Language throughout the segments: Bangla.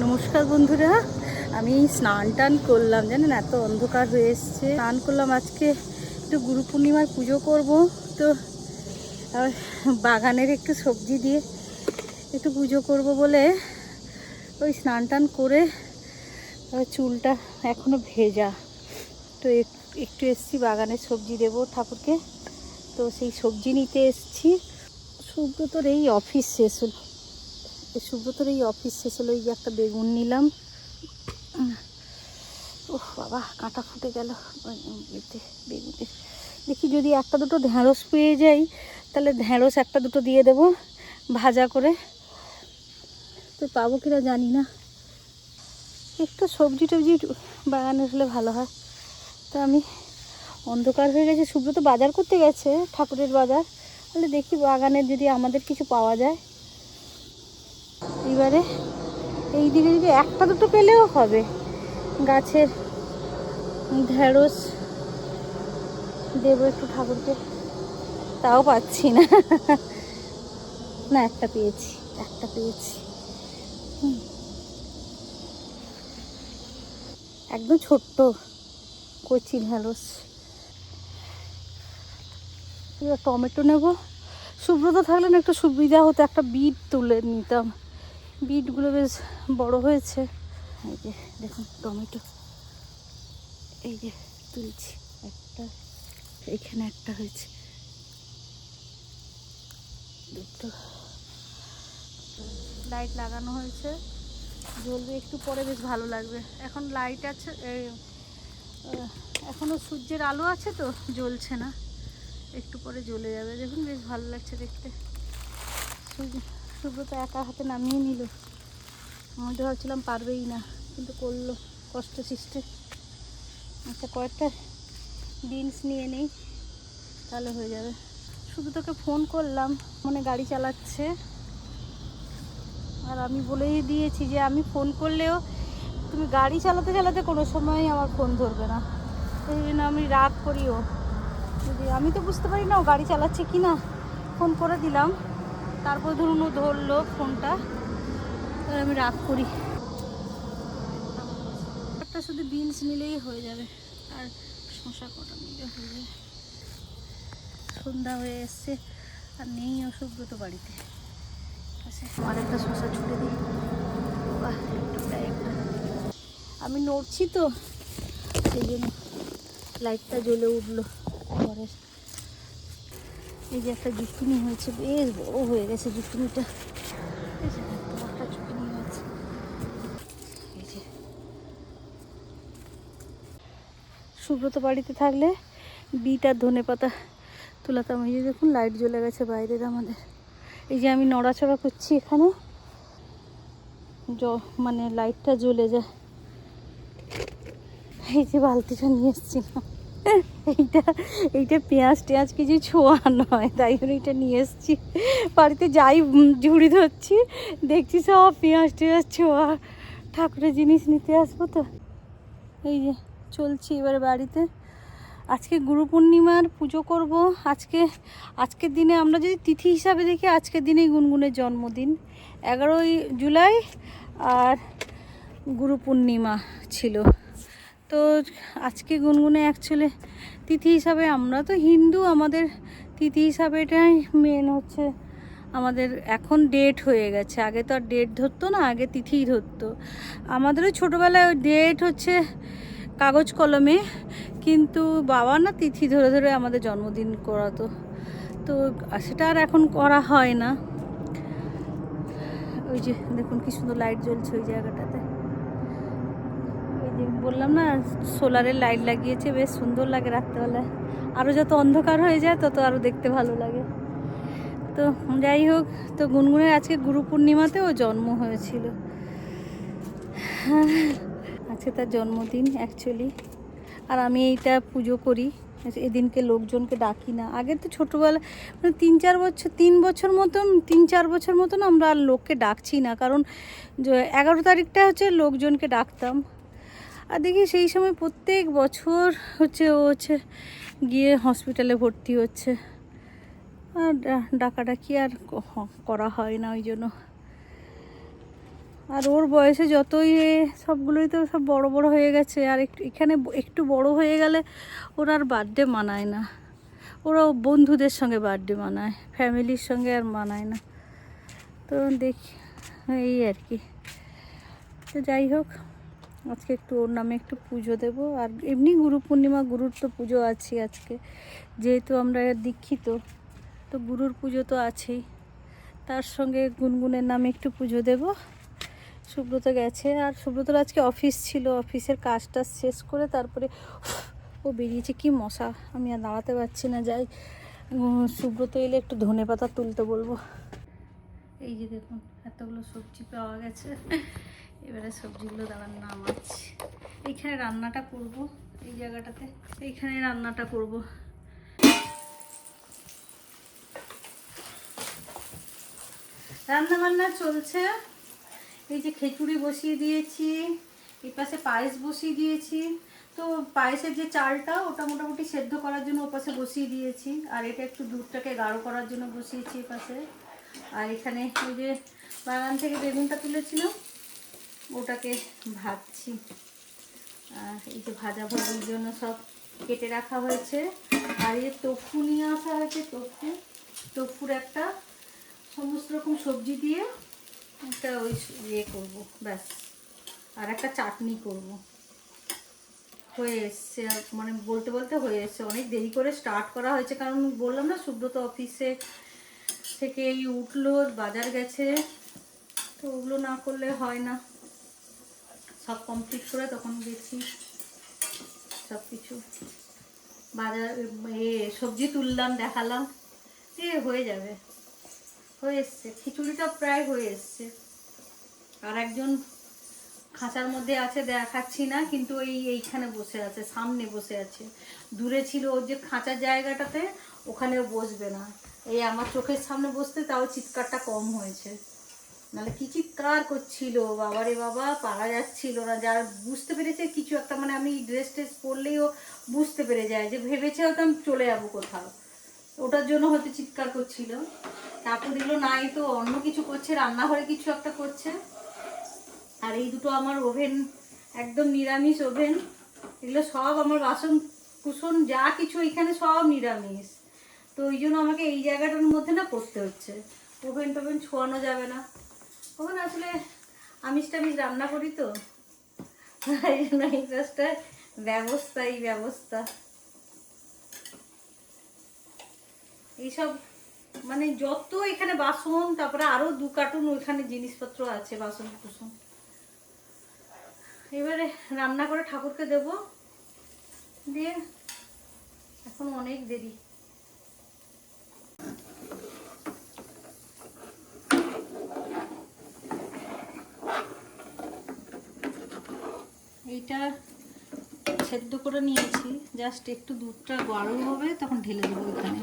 নমস্কার বন্ধুরা, আমি স্নান টান করলাম, জানেন এত অন্ধকার হয়ে এসছে। স্নান করলাম, আজকে একটু গুরু পূর্ণিমার পুজো করব, তো বাগানের একটু সবজি দিয়ে একটু পুজো করব বলে ওই স্নান টান করে চুলটা এখনো ভেজা, তো একটু এসছি বাগানের সবজি দেব ঠাকুরকে, তো সেই সবজি নিতে এসছি। সুব্রতর এই অফিস শেষ হলো, এই যে একটা বেগুন নিলাম। ওহ বাবা, কাঁটা ফুটে গেল বেগুনে। দেখি যদি একটা দুটো ঢ্যাঁড়স পেয়ে যাই, তাহলে ঢ্যাঁড়স একটা দুটো দিয়ে দেবো ভাজা করে, তো পাবো কিনা জানি না। একটু সবজি টবজি বাগানে হলে ভালো হয়। তো আমি অন্ধকার হয়ে গেছে, সুব্রত বাজার করতে গেছে, ঠাকুরের বাজার, তাহলে দেখি বাগানের যদি আমাদের কিছু পাওয়া যায়। এবারে এই দিকে যদি একটা দুটো পেলেও হবে, গাছের ঢেঁড়স দেবো একটু ঠাকুরকে, তাও পাচ্ছি না। না, একটা পেয়েছি। একদম ছোট্ট কচি ঢেঁড়স। এবার টমেটো নেব। সুব্রত থাকলে না একটু সুবিধা হতো, একটা বিট তুলে নিতাম, বিটগুলো বেশ বড় হয়েছে। এই যে দেখুন টমেটো, এই যে তুলছি একটা, এখানে একটা হয়েছে, দুটো। লাইট লাগানো হয়েছে, জ্বলবে একটু পরে, বেশ ভালো লাগবে। এখন লাইট আছে, এখনও সূর্যের আলো আছে তো জ্বলছে না, একটু পরে জ্বলে যাবে। দেখুন বেশ ভালো লাগছে দেখতে। সুব্রত একা হাতে নামিয়ে নিল, আমি তো ভাবছিলাম পারবেই না, কিন্তু করলো কষ্ট সৃষ্টি। আচ্ছা, কয়েকটা বিনস নিয়ে নেই, তাহলে হয়ে যাবে। শুধু তোকে ফোন করলাম, মনে গাড়ি চালাচ্ছে, আর আমি বলেই দিয়েছি যে আমি ফোন করলেও তুমি গাড়ি চালাতে চালাতে কোনো সময় আমার ফোন ধরবে না, সেই জন্য আমি রাগ করিও। যদি আমি তো বুঝতে পারি না ও গাড়ি চালাচ্ছে কি না, ফোন করে দিলাম, তারপর ধরুন ও ধরলো ফোনটা, আমি রাগ করি। একটা শুধু বিনস নিলেই হয়ে যাবে, আর শশা কটা নিলে হয়ে যাবে। সন্ধ্যা হয়ে এসছে, আর নেই অসুব্রত বাড়িতে। আচ্ছা, আর একটা শশা ছুটে দিই। একটা আমি নড়ছি তো, সেই জন্য লাইটটা জ্বলে উঠলো ঘরের। এই যে একটা জুকিনি হয়েছে, বেশ বড় হয়ে গেছে জুকিনিটা, একটা জুকিনি হয়েছে। এই যে সুব্রত বাড়িতে থাকলে বিট আর ধনে পাতা তুলাতাম। এই যে দেখুন লাইট জ্বলে গেছে বাইরের আমাদের। এই যে আমি নড়াচড়া করছি এখানে, মানে লাইটটা জ্বলে যায়। এই যে বালতিটা নিয়ে এসছিলাম, এইটা পেঁয়াজ টেঁয়াজ কিছু ছোঁয়া নয়, তাই জন্য এইটা নিয়ে এসছি। বাড়িতে যাই ঝুড়ি ধরছি, দেখছি সব পেঁয়াজ টেঁয়াজ ছোঁয়া, ঠাকুরের জিনিস নিতে আসবো তো। এই যে চলছি এবারে বাড়িতে। আজকে গুরু পূর্ণিমার পুজো করব। আজকের দিনে আমরা যদি তিথি হিসাবে দেখি, আজকের দিনেই গুনগুনের জন্মদিন, 11ই জুলাই, আর গুরু পূর্ণিমা ছিল। তো আজকে গুনগুনে অ্যাকচুয়ালি তিথি হিসাবে, আমরা তো হিন্দু, আমাদের তিথি হিসাবে এটাই মেন হচ্ছে আমাদের। এখন ডেট হয়ে গেছে, আগে তো আর ডেট ধরতো না, আগে তিথিই ধরতো। আমাদেরও ছোটোবেলায় ওই ডেট হচ্ছে কাগজ কলমে, কিন্তু বাবা না তিথি ধরে ধরে আমাদের জন্মদিন করাতো, তো সেটা আর এখন করা হয় না। ওই যে দেখুন কি সুন্দর লাইট জ্বলছে ওই জায়গাটাতে। ওই যে বললাম না, সোলারের লাইট লাগিয়েছে, বেশ সুন্দর লাগে রাত্রেবেলায়। আরও যত অন্ধকার হয়ে যায় তত আরও দেখতে ভালো লাগে। তো যাই হোক, তো গুনগুনের আজকে গুরু পূর্ণিমাতেও জন্ম হয়েছিল, আজকে তার জন্মদিন অ্যাকচুয়ালি। আর আমি এইটা পুজো করি, এদিনকে লোকজনকে ডাকি না। আগে তো ছোটোবেলা মানে 3-4 বছর মতন আমরা আর লোককে ডাকছি না, কারণ 11 তারিখটা হচ্ছে লোকজনকে ডাকতাম। আর দেখি সেই সময় প্রত্যেক বছর হচ্ছে ও হচ্ছে গিয়ে হসপিটালে ভর্তি হচ্ছে, আর ডাকাডাকি আর করা হয় না, ওই জন্য। আর ওর বয়সে যতই সবগুলোই তো সব বড় বড় হয়ে গেছে, আর একটু এখানে একটু বড় হয়ে গেলে ওর আর বার্থডে মানায় না। ওরা বন্ধুদের সঙ্গে বার্থডে মানায়, ফ্যামিলির সঙ্গে আর মানায় না। তো দেখি এই আর কি। তো যাই হোক, আজকে একটু ওর নামে একটু পুজো দেব। আর এমনি গুরু পূর্ণিমা, গুরুর তো পুজো আছে আজকে, যেহেতু আমরা দীক্ষিত, তো গুরুর পুজো তো আছেই। তার সঙ্গে গুনগুনের নামে একটু পুজো দেব। সুব্রত গেছে, আর সুব্রতর আজকে অফিস ছিল, অফিসের কাজটা শেষ করে তারপরে ও বেরিয়েছে। কি মশা, আমি আর দাঁড়াতে পারছি না। যাই, সুব্রত এলে একটু ধনেপাতা তুলতে বলবো। এই যে দেখুন, এতগুলো সবজি পাওয়া গেছে। এবারে সবজিগুলো দাঁড়ান নামাচ্ছি। এইখানে রান্নাটা করব, এই জায়গাটাতে এইখানে রান্নাটা করব। রান্না বান্না চলছে। এই যে খিচুড়ি বসিয়ে দিয়েছি, এই পাশে পায়েস বসিয়ে দিয়েছি। তো পায়েসের যে চালটা, ওটা মোটামুটি সেদ্ধ করার জন্য ও পাশে বসিয়ে দিয়েছি। আর এটা একটু দুধটাকে গাঢ় করার জন্য বসিয়েছি এই পাশে। আর এখানে ওই যে বাগান থেকে বেগুনটা তুলেছিলাম, ওটাকে ভাজছি। আর এই যে ভাজাভাজির জন্য সব কেটে রাখা হয়েছে। আর এই যে টফু নিয়ে আসা হয়েছে, টফুর একটা সমস্ত রকম সবজি দিয়ে একটা ওই ইয়ে করবো, ব্যাস। আর একটা চাটনি করব। হয়ে এসছে, মানে বলতে বলতে হয়ে এসছে। অনেক দেরি করে স্টার্ট করা হয়েছে, কারণ বললাম না সুব্রত অফিসে থেকে এই উঠলো, বাজার গেছে, তো ওগুলো না করলে হয় না। সব কমপ্লিট করে তখন গেছি, সব কিছু বাজার সবজি তুললাম, দেখালাম, হয়ে যাবে। হয়ে এসছে, খিচুড়িটা প্রায় হয়ে এসছে। আর একজন খাঁচার মধ্যে আছে, দেখাচ্ছি না, কিন্তু এইখানে বসে আছে, সামনে বসে আছে। দূরে ছিল ওর যে খাঁচার জায়গাটাতে, ওখানেও বসবে না। এই আমার চোখের সামনে বসতে তাও চিৎকারটা কম হয়েছে, নাহলে কি চিৎকার করছিল, বাবারে বাবা, পারা যাচ্ছিল না। যার বুঝতে পেরেছে কিছু একটা, মানে আমি ড্রেস ট্রেস পরলেই ও বুঝতে পেরে যায়, যে ভেবেছে হয়তো আমি চলে যাবো কোথাও, ওটার জন্য হয়তো চিৎকার করছিল। তারপর দেখলো না, এই তো অন্য কিছু করছে, রান্নাঘরে কিছু একটা করছে। আর এই দুটো আমার ওভেন, একদম নিরামিষ ওভেন। এগুলো সব আমার বাসন কুসন যা কিছু এখানে সব নিরামিষ। তো ওই জন্য আমাকে এই জায়গাটার মধ্যে না করতে হচ্ছে। ওভেন টোভেন ছোঁয়ানো যাবে না। ওভেন আসলে আমিষ টামিষ রান্না করি, তো এই জন্য এই কাজটায় ব্যবস্থা এইসব, মানে যত এখানে বাসন, তারপরে আরো 2 কার্টুন ওইখানে জিনিসপত্র আছে, বাসন কুসন। এবারে রান্না করে ঠাকুরকে দেব, দিয়ে এখন অনেক দেরি। এইটা সেদ্ধ করে নিয়েছি, জাস্ট একটু দুধটা গাঢ় হবে, তখন ঢেলে দেবো এখানে।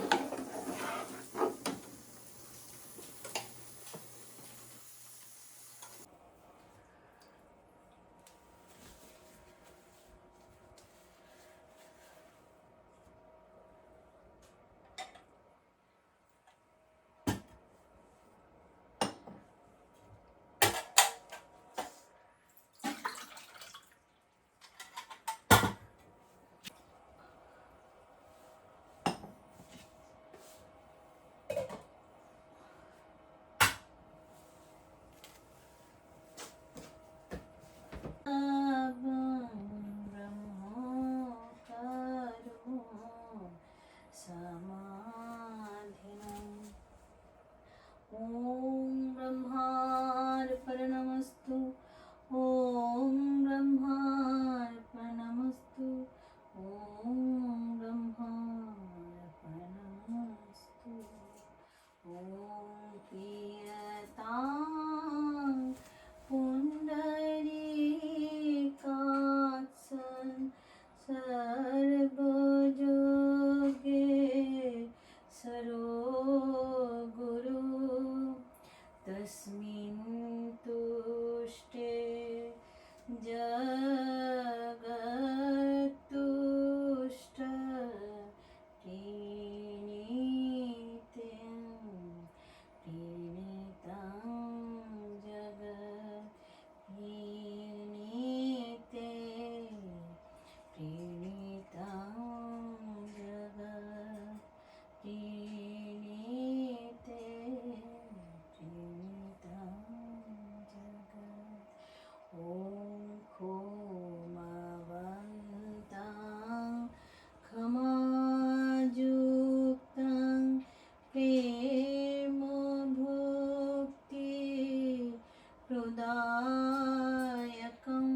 विनायकं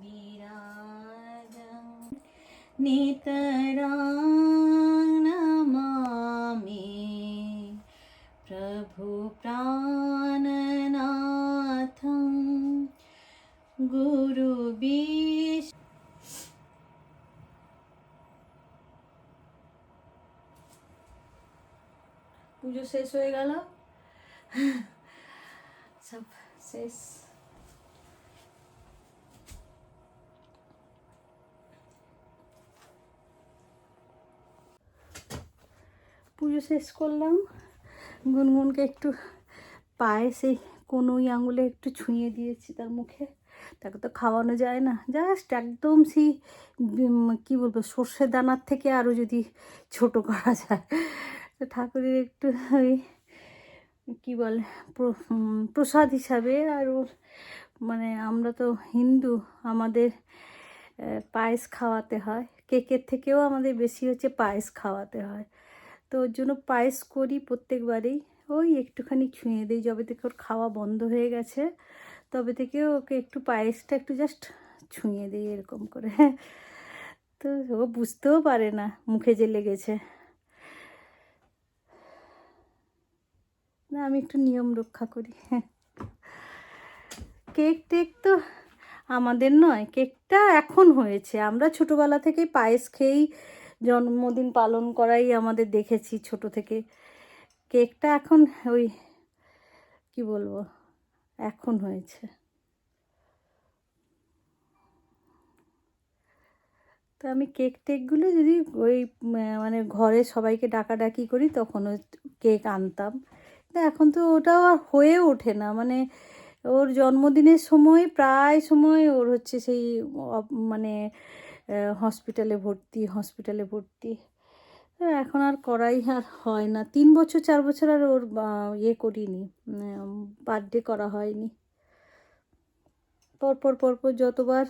विराजं नितरां नमामि प्रभु प्राणनाथं गुरु विष्णु। পুজো শেষ হয়ে গেল, সব শেষ। পুজো শেষ করলাম, গুনগুনকে একটু পায়ে সেই কনুই আঙুলে একটু ছুঁয়ে দিয়েছি তার মুখে। তাকে তো খাওয়ানো যায় না, জাস্ট একদম সেই কী বলবো সর্ষের দানার থেকে আরও যদি ছোট করা যায়। তো ঠাকুরের একটু ওই কী বলে প্রসাদ হিসাবে। আর ওর মানে আমরা তো হিন্দু, আমাদের পায়েস খাওয়াতে হয়, কেকের থেকেও আমাদের বেশি হচ্ছে পায়েস খাওয়াতে হয়। তো ওর জন্য পায়েস করি প্রত্যেকবারেই, ওই একটুখানি ছুঁয়ে দিই। যবে থেকে ওর খাওয়া বন্ধ হয়ে গেছে তবে থেকে ওকে একটু পায়েসটা একটু জাস্ট ছুঁয়ে দিই এরকম করে। তো ও বুঝতেও পারে না মুখে যে লেগেছে। না, আমি একটু নিয়ম রক্ষা করি। কেক টেক তো আমাদের নয়, কেকটা এখন হয়েছে। আমরা ছোটোবেলা থেকেই পায়েস খেয়েই জন্মদিন পালন করাই আমাদের দেখেছি ছোট থেকে। কেকটা এখন ওই কি বলবো এখন হয়েছে। তো আমি কেক টেকগুলো যদি ওই মানে ঘরে সবাইকে ডাকাডাকি করি তখন ওই কেক আনতাম। এখন তো ওটাও আর হয়ে ওঠে না। মানে ওর জন্মদিনের সময় প্রায় সময় ওর হচ্ছে সেই মানে হসপিটালে ভর্তি। এখন আর করাই আর হয় না। 3 বছর 4 বছর আর ওর ইয়ে করিনি, বার্থডে করা হয়নি। পরপর যতবার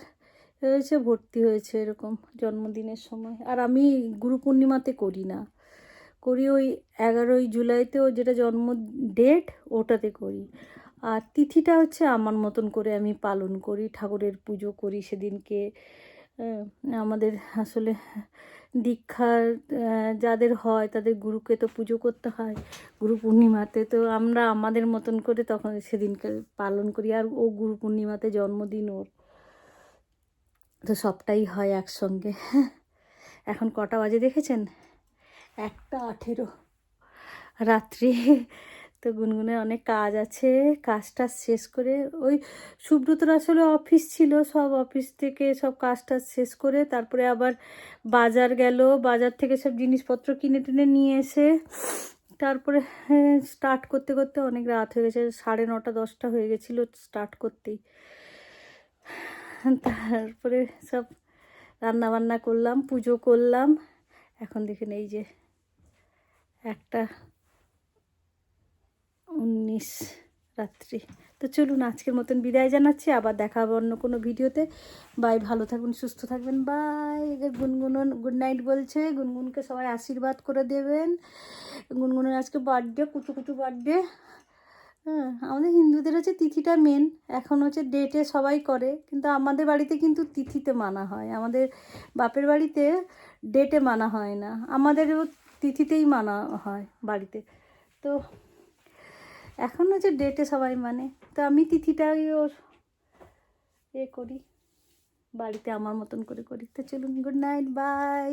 হয়েছে ভর্তি হয়েছে এরকম জন্মদিনের সময়। আর আমি গুরু পূর্ণিমাতে করি না, করি ওই 11ই জুলাইতে ওর যেটা জন্ম ডেট ওটাতে করি। আর তিথিটা হচ্ছে আমার মতন করে আমি পালন করি, ঠাকুরের পুজো করি সেদিনকে। আমাদের আসলে দীক্ষার যাদের হয় তাদের গুরুকে তো পুজো করতে হয় গুরু পূর্ণিমাতে। তো আমরা আমাদের মতন করে তখন সেদিনকে পালন করি। আর ও গুরু পূর্ণিমাতে জন্মদিন ওর, তো সবটাই হয় একসঙ্গে। এখন কটা বাজে দেখেছেন? 1:18 রাত্রি। তো গুনগুনের অনেক কাজ আছে, কাজটা শেষ করে ওই সুব্রতর আসলে অফিস ছিল, সব অফিস থেকে সব কাজটা শেষ করে তারপরে আবার বাজার গেল, বাজার থেকে সব জিনিসপত্র কিনে টেনে নিয়ে এসে তারপরে স্টার্ট করতে করতে অনেক রাত হয়ে গেছে, 9:30 10টা হয়ে গেছিলো স্টার্ট করতেই। তারপরে সব রান্নাবান্না করলাম, পুজো করলাম। এখন দেখুন এই যে 1:19 রাত্রি। তো চলুন আজকের মতন বিদায় জানাচ্ছি, আবার দেখা হবে অন্য কোনো ভিডিওতে। বাই, ভালো থাকবেন, সুস্থ থাকবেন, বাই। গুনগুন গুড নাইট বলছে, গুনগুনকে সবাই আশীর্বাদ করে দেবেন। গুনগুনের আজকে বার্থডে, কুচু বার্থডে। হ্যাঁ, আমাদের হিন্দুদের হচ্ছে তিথিটা মেন, এখন হচ্ছে ডেটে সবাই করে, কিন্তু আমাদের বাড়িতে কিন্তু তিথিতে মানা হয়। আমাদের বাপের বাড়িতে ডেটে মানা হয় না, আমাদেরও তিথিতেই মানা হয় বাড়িতে। তো এখন হচ্ছে ডেটে সবাই মানে, তো আমি তিথিটাই ওর করি বাড়িতে আমার মতন করে করি। তো চলুন, গুড নাইট, বাই।